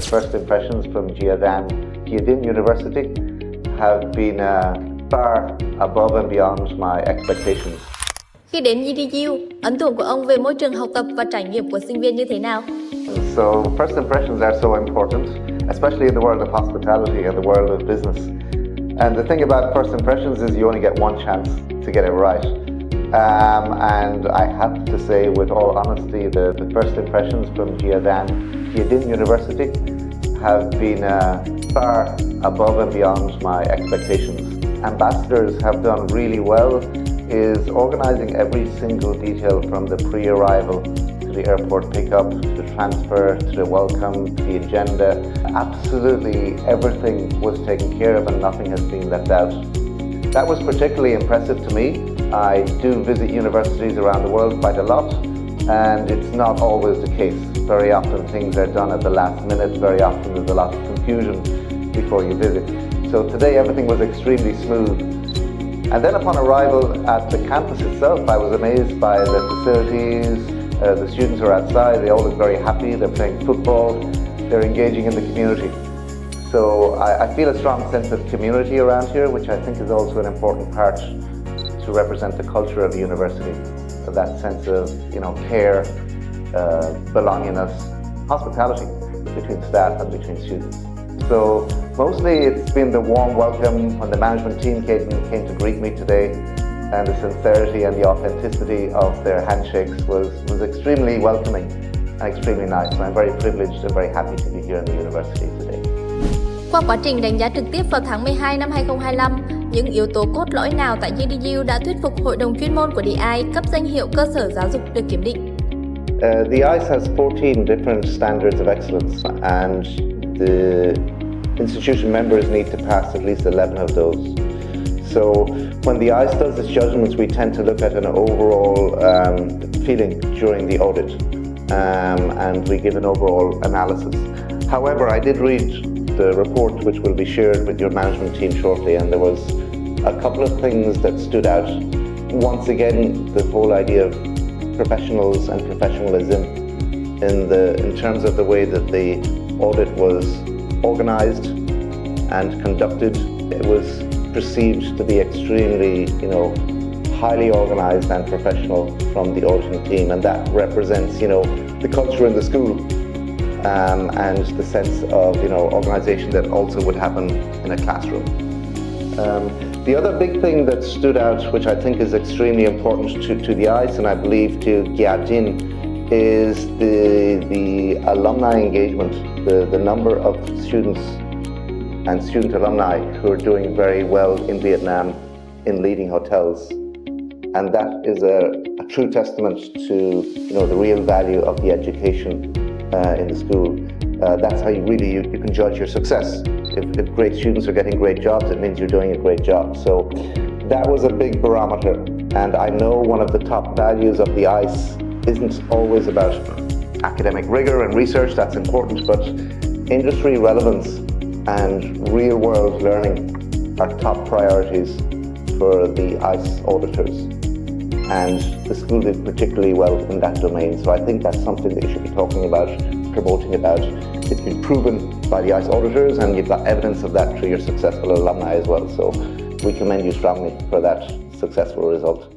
First impressions from Gia Dinh University have been far above and beyond my expectations. Khi đến GDU, ấn tượng của ông về môi trường học tập và trải nghiệm của sinh viên như thế nào? So first impressions are so important, especially in the world of hospitality and the world of business. And the thing about first impressions is you only get one chance to get it right. And I have to say, with all honesty, the first impressions from Gia Dinh University have been far above and beyond my expectations. Ambassadors have done really well is organizing every single detail from the pre-arrival to the airport pickup, to the transfer, to the welcome, to the agenda. Absolutely everything was taken care of and nothing has been left out. That was particularly impressive to me. I do visit universities around the world quite a lot, and it's not always the case. Very often things are done at the last minute, very often there's a lot of confusion before you visit. So today everything was extremely smooth. And then upon arrival at the campus itself, I was amazed by the facilities. The students are outside, they all look very happy, they're playing football, they're engaging in the community. So I feel a strong sense of community around here, which I think is also an important part to represent the culture of the university. That sense of, care, belongingness, hospitality between staff and between students. So mostly it's been the warm welcome when the management team came to greet me today, and the sincerity and the authenticity of their handshakes was extremely welcoming and extremely nice. And I'm very privileged and very happy to be here in the university today. Qua quá trình đánh giá trực tiếp vào tháng 12 năm 2025, những yếu tố cốt lõi nào tại GDU đã thuyết phục Hội đồng chuyên môn của DI cấp danh hiệu cơ sở giáo dục được kiểm định? The ICE has 14 different standards of excellence, and the institution members need to pass at least 11 of those. So when the ICE does its judgments, we tend to look at an overall feeling during the audit, and we give an overall analysis. However, I did read the report, which will be shared with your management team shortly, and there was a couple of things that stood out. Once again, the whole idea of professionals and professionalism in terms of the way that the audit was organized and conducted. It was perceived to be extremely, highly organized and professional from the auditing team, and that represents, the culture in the school. And the sense of, organization that also would happen in a classroom. The other big thing that stood out, which I think is extremely important to the ICE and I believe to Gia Dinh, is the alumni engagement, the number of students and student alumni who are doing very well in Vietnam in leading hotels. And that is a true testament to, the real value of the education in the school. That's how you can judge your success. If great students are getting great jobs, it means you're doing a great job. So that was a big barometer. And I know one of the top values of the ICE isn't always about academic rigor and research, that's important, but industry relevance and real world learning are top priorities for the ICE auditors. And the school did particularly well in that domain. So I think that's something that you should be talking about, promoting about. It's been proven by the ICE auditors, and you've got evidence of that through your successful alumni as well. So we commend you strongly for that successful result.